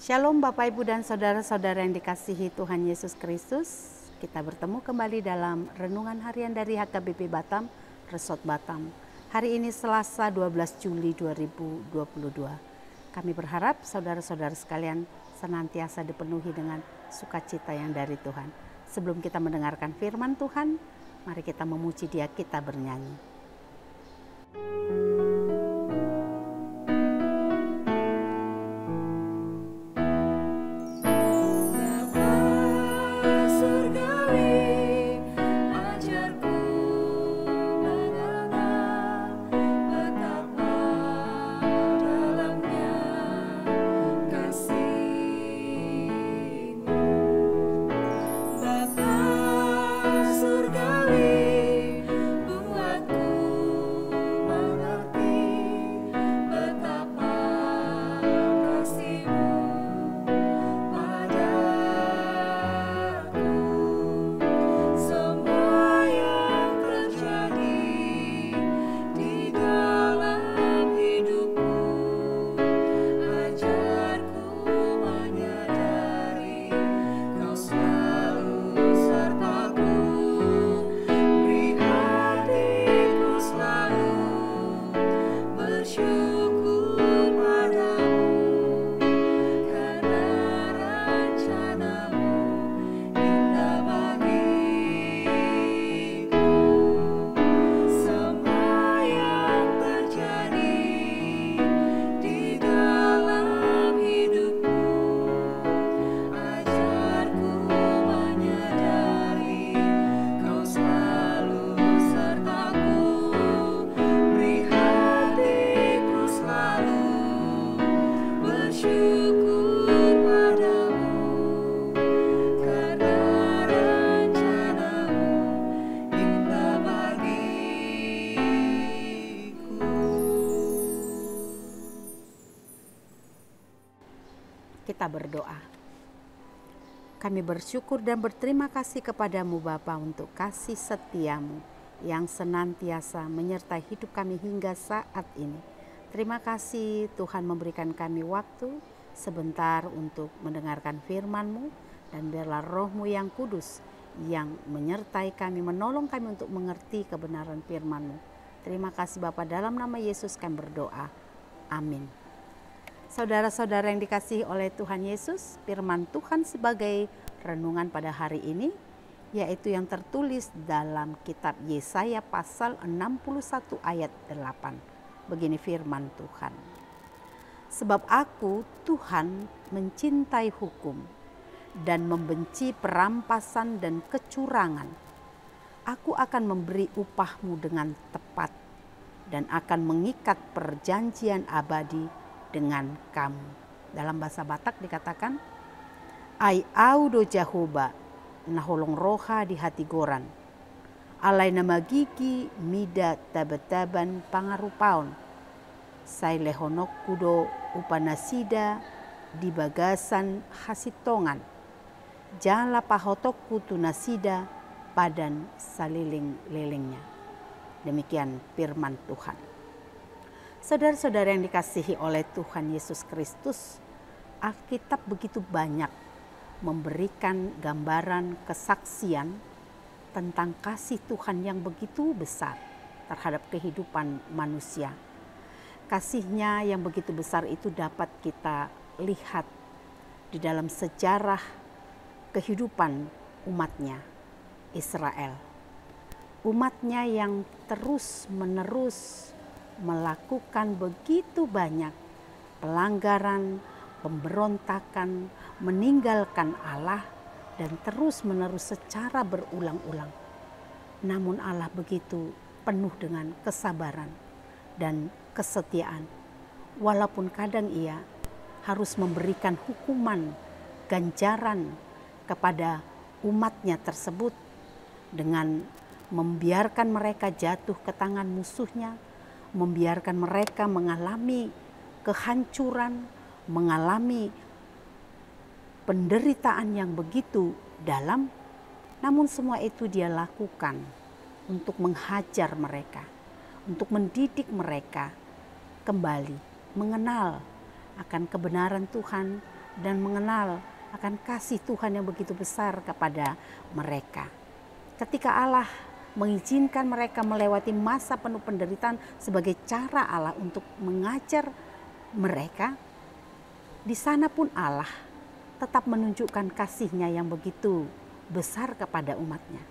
Shalom Bapak Ibu dan Saudara-saudara yang dikasihi Tuhan Yesus Kristus. Kita bertemu kembali dalam Renungan Harian dari HKBP Batam, Resort Batam. Hari ini Selasa 12 Juli 2022. Kami berharap saudara-saudara sekalian senantiasa dipenuhi dengan sukacita yang dari Tuhan. Sebelum kita mendengarkan firman Tuhan, mari kita memuji Dia, kita bernyanyi. Kita berdoa. Kami bersyukur dan berterima kasih kepadamu Bapa untuk kasih setiamu yang senantiasa menyertai hidup kami hingga saat ini. Terima kasih Tuhan memberikan kami waktu sebentar untuk mendengarkan firman-Mu, dan biarlah Roh-Mu yang kudus yang menyertai kami, menolong kami untuk mengerti kebenaran firman-Mu. Terima kasih Bapa, dalam nama Yesus kami berdoa. Amin. Saudara-saudara yang dikasihi oleh Tuhan Yesus, firman Tuhan sebagai renungan pada hari ini, yaitu yang tertulis dalam kitab Yesaya pasal 61 ayat 8. Begini firman Tuhan. Sebab aku, Tuhan, mencintai hukum dan membenci perampasan dan kecurangan. Aku akan memberi upahmu dengan tepat dan akan mengikat perjanjian abadi dengan kamu. Dalam bahasa Batak dikatakan, ai audo jahoba naholong roha di hati goran. Alai nama gigi mida tabetaban pangarupaon. Sai lehonok kudo upanasida di bagasan hasitongan. Jala pahotok kutu nasida padan saliling-lilingnya. Demikian firman Tuhan. Saudara-saudara yang dikasihi oleh Tuhan Yesus Kristus, Alkitab begitu banyak memberikan gambaran kesaksian tentang kasih Tuhan yang begitu besar terhadap kehidupan manusia. Kasih-Nya yang begitu besar itu dapat kita lihat di dalam sejarah kehidupan umat-Nya, Israel. Umat-Nya yang terus-menerus melakukan begitu banyak pelanggaran, pemberontakan, meninggalkan Allah, dan terus-menerus secara berulang-ulang. Namun Allah begitu penuh dengan kesabaran dan kesetiaan. Walaupun kadang Ia harus memberikan hukuman, ganjaran kepada umat-Nya tersebut dengan membiarkan mereka jatuh ke tangan musuhnya, membiarkan mereka mengalami kehancuran, mengalami penderitaan yang begitu dalam, namun semua itu Dia lakukan untuk menghajar mereka, untuk mendidik mereka kembali mengenal akan kebenaran Tuhan, dan mengenal akan kasih Tuhan yang begitu besar kepada mereka. Ketika Allah mengizinkan mereka melewati masa penuh penderitaan sebagai cara Allah untuk mengajar mereka, di sana pun Allah tetap menunjukkan kasih-Nya yang begitu besar kepada umat-Nya.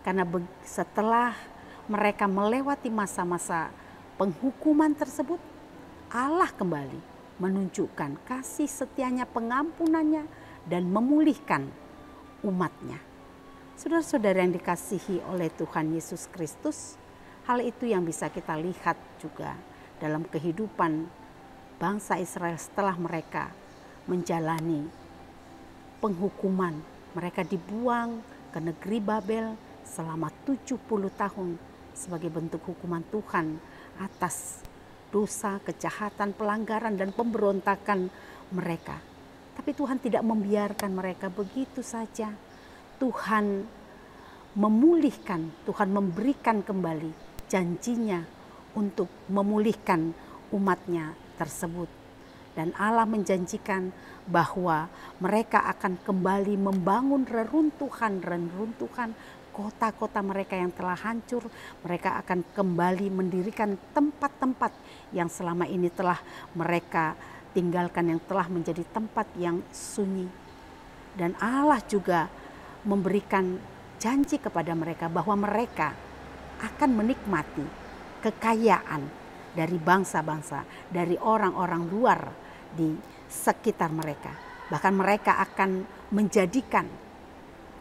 Karena setelah mereka melewati masa-masa penghukuman tersebut, Allah kembali menunjukkan kasih setianya, pengampunannya, dan memulihkan umat-Nya. Saudara-saudara yang dikasihi oleh Tuhan Yesus Kristus, hal itu yang bisa kita lihat juga dalam kehidupan bangsa Israel setelah mereka menjalani penghukuman. Mereka dibuang ke negeri Babel selama 70 tahun sebagai bentuk hukuman Tuhan atas dosa, kejahatan, pelanggaran, dan pemberontakan mereka. Tapi Tuhan tidak membiarkan mereka begitu saja. Tuhan memulihkan, Tuhan memberikan kembali janjinya untuk memulihkan umat-Nya tersebut. Dan Allah menjanjikan bahwa mereka akan kembali membangun reruntuhan kota-kota mereka yang telah hancur. Mereka akan kembali mendirikan tempat-tempat yang selama ini telah mereka tinggalkan, yang telah menjadi tempat yang sunyi. Dan Allah juga memberikan janji kepada mereka bahwa mereka akan menikmati kekayaan dari bangsa-bangsa, dari orang-orang luar di sekitar mereka. Bahkan mereka akan menjadikan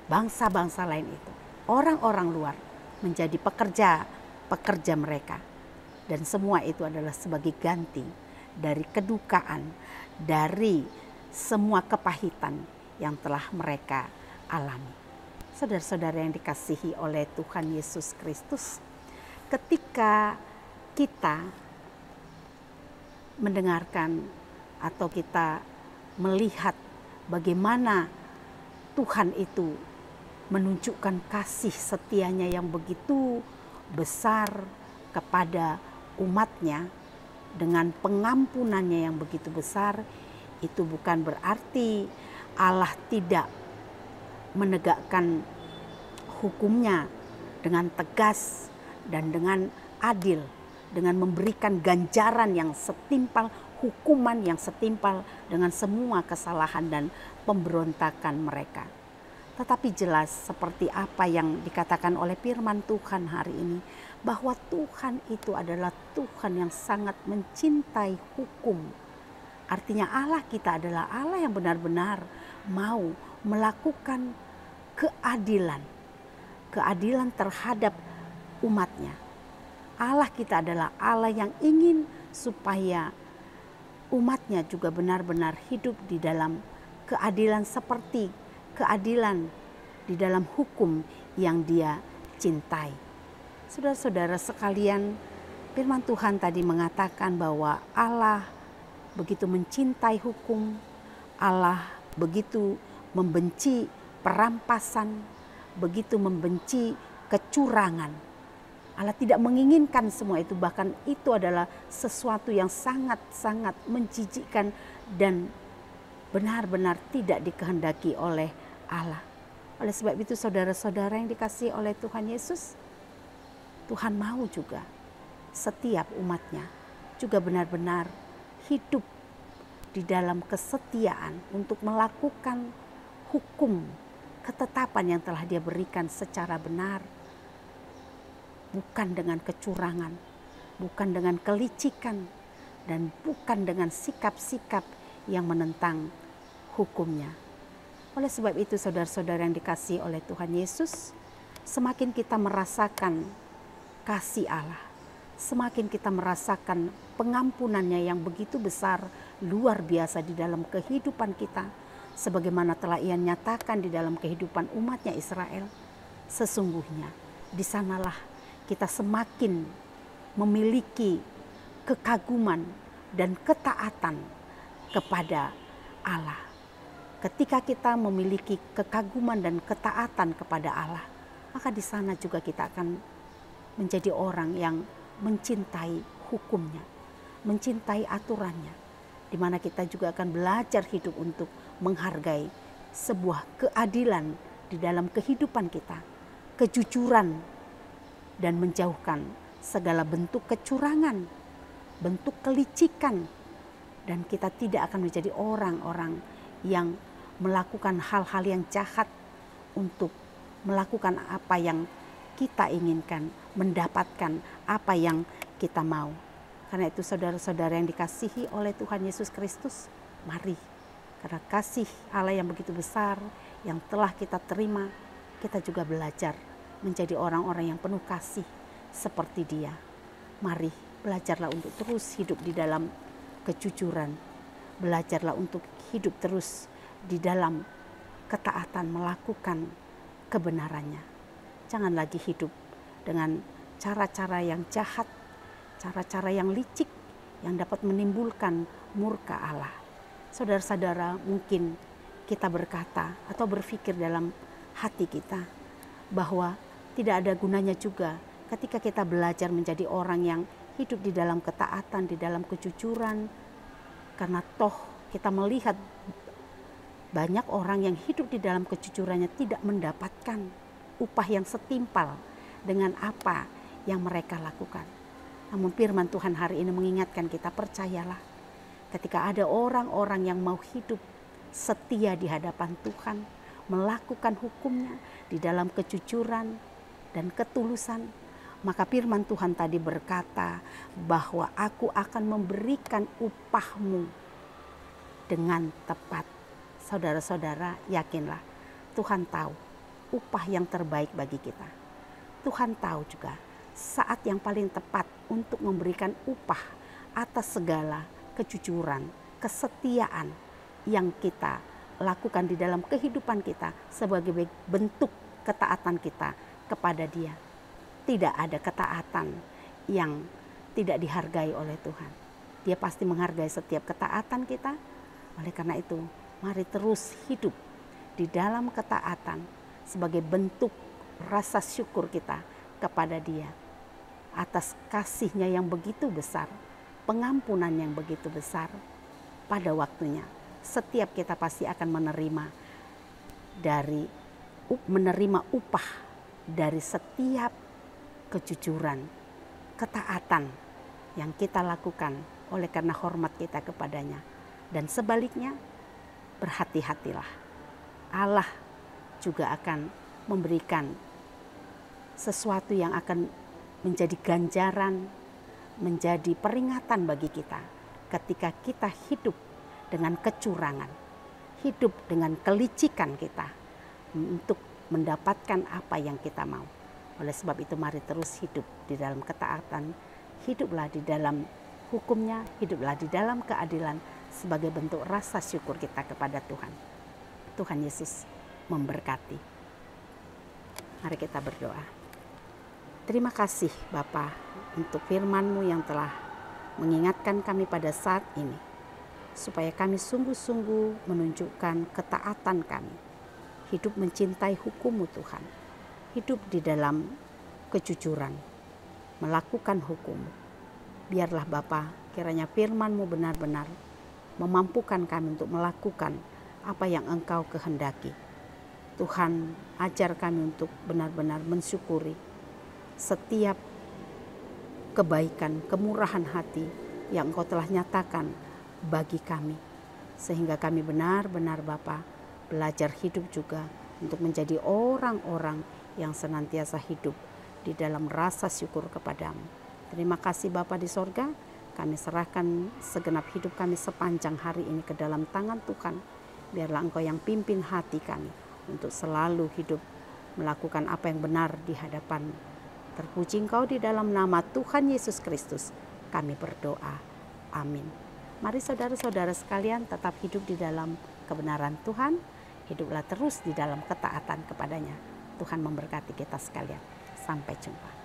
bangsa-bangsa lain itu, orang-orang luar, menjadi pekerja mereka. Dan semua itu adalah sebagai ganti dari kedukaan, dari semua kepahitan yang telah mereka alami. Saudara-saudara yang dikasihi oleh Tuhan Yesus Kristus, ketika kita mendengarkan atau kita melihat bagaimana Tuhan itu menunjukkan kasih setianya yang begitu besar kepada umat-Nya dengan pengampunannya yang begitu besar, itu bukan berarti Allah tidak menegakkan hukumnya dengan tegas dan dengan adil, dengan memberikan ganjaran yang setimpal, hukuman yang setimpal dengan semua kesalahan dan pemberontakan mereka. Tetapi jelas seperti apa yang dikatakan oleh firman Tuhan hari ini, bahwa Tuhan itu adalah Tuhan yang sangat mencintai hukum. Artinya Allah kita adalah Allah yang benar-benar mau melakukan keadilan terhadap umat-Nya. Allah kita adalah Allah yang ingin supaya umat-Nya juga benar-benar hidup di dalam keadilan seperti keadilan di dalam hukum yang Dia cintai. Saudara-saudara sekalian, firman Tuhan tadi mengatakan bahwa Allah begitu mencintai hukum, Allah begitu membenci perampasan, begitu membenci kecurangan. Allah tidak menginginkan semua itu, bahkan itu adalah sesuatu yang sangat-sangat menjijikkan dan benar-benar tidak dikehendaki oleh Allah. Oleh sebab itu saudara-saudara yang dikasihi oleh Tuhan Yesus, Tuhan mau juga setiap umat-Nya juga benar-benar hidup di dalam kesetiaan untuk melakukan hukum ketetapan yang telah Dia berikan secara benar, bukan dengan kecurangan, bukan dengan kelicikan, dan bukan dengan sikap-sikap yang menentang hukumnya. Oleh sebab itu saudara-saudara yang dikasihi oleh Tuhan Yesus, semakin kita merasakan kasih Allah, semakin kita merasakan pengampunannya yang begitu besar, luar biasa di dalam kehidupan kita, sebagaimana telah Ia nyatakan di dalam kehidupan umat-Nya Israel, sesungguhnya di sanalah kita semakin memiliki kekaguman dan ketaatan kepada Allah. Ketika kita memiliki kekaguman dan ketaatan kepada Allah, maka di sana juga kita akan menjadi orang yang mencintai hukumnya, mencintai aturannya, di mana kita juga akan belajar hidup untuk menghargai sebuah keadilan di dalam kehidupan kita, kejujuran, dan menjauhkan segala bentuk kecurangan, bentuk kelicikan, dan kita tidak akan menjadi orang-orang yang melakukan hal-hal yang jahat untuk melakukan apa yang kita inginkan, mendapatkan apa yang kita mau. Karena itu saudara-saudara yang dikasihi oleh Tuhan Yesus Kristus, mari, karena kasih Allah yang begitu besar yang telah kita terima, kita juga belajar menjadi orang-orang yang penuh kasih seperti Dia. Mari belajarlah untuk terus hidup di dalam kejujuran, belajarlah untuk hidup terus di dalam ketaatan, melakukan kebenarannya. Jangan lagi hidup dengan cara-cara yang jahat, cara-cara yang licik yang dapat menimbulkan murka Allah. Saudara-saudara, mungkin kita berkata atau berpikir dalam hati kita bahwa tidak ada gunanya juga ketika kita belajar menjadi orang yang hidup di dalam ketaatan, di dalam kejujuran, karena toh kita melihat banyak orang yang hidup di dalam kejujurannya tidak mendapatkan upah yang setimpal dengan apa yang mereka lakukan. Namun firman Tuhan hari ini mengingatkan kita, percayalah, ketika ada orang-orang yang mau hidup setia di hadapan Tuhan, melakukan hukumnya di dalam kejujuran dan ketulusan, maka firman Tuhan tadi berkata bahwa aku akan memberikan upahmu dengan tepat. Saudara-saudara, yakinlah Tuhan tahu upah yang terbaik bagi kita. Tuhan tahu juga saat yang paling tepat untuk memberikan upah atas segala kejujuran, kesetiaan yang kita lakukan di dalam kehidupan kita sebagai bentuk ketaatan kita kepada Dia. Tidak ada ketaatan yang tidak dihargai oleh Tuhan. Dia pasti menghargai setiap ketaatan kita. Oleh karena itu, mari terus hidup di dalam ketaatan sebagai bentuk rasa syukur kita kepada Dia atas kasih-Nya yang begitu besar, pengampunan yang begitu besar. Pada waktunya setiap kita pasti akan menerima upah dari setiap kejujuran, ketaatan yang kita lakukan oleh karena hormat kita kepadanya. Dan sebaliknya, berhati-hatilah, Allah juga akan memberikan sesuatu yang akan menjadi ganjaran, menjadi peringatan bagi kita ketika kita hidup dengan kecurangan, hidup dengan kelicikan kita untuk mendapatkan apa yang kita mau. Oleh sebab itu, mari terus hidup di dalam ketaatan, hiduplah di dalam hukum-Nya, hiduplah di dalam keadilan sebagai bentuk rasa syukur kita kepada Tuhan. Tuhan Yesus memberkati. Mari kita berdoa. Terima kasih Bapa untuk firman-Mu yang telah mengingatkan kami pada saat ini, supaya kami sungguh-sungguh menunjukkan ketaatan kami, hidup mencintai hukum-Mu Tuhan, hidup di dalam kejujuran, melakukan hukum. Biarlah Bapa, kiranya firman-Mu benar-benar memampukan kami untuk melakukan apa yang Engkau kehendaki. Tuhan, ajar kami untuk benar-benar mensyukuri setiap kebaikan, kemurahan hati yang Engkau telah nyatakan bagi kami. Sehingga kami benar-benar Bapa belajar hidup juga untuk menjadi orang-orang yang senantiasa hidup di dalam rasa syukur kepadamu. Terima kasih Bapa di sorga, kami serahkan segenap hidup kami sepanjang hari ini ke dalam tangan Tuhan. Biarlah Engkau yang pimpin hati kami untuk selalu hidup melakukan apa yang benar di hadapan. Terpuji Engkau di dalam nama Tuhan Yesus Kristus kami berdoa. Amin. Mari saudara-saudara sekalian tetap hidup di dalam kebenaran Tuhan. Hiduplah terus di dalam ketaatan kepadanya. Tuhan memberkati kita sekalian. Sampai jumpa.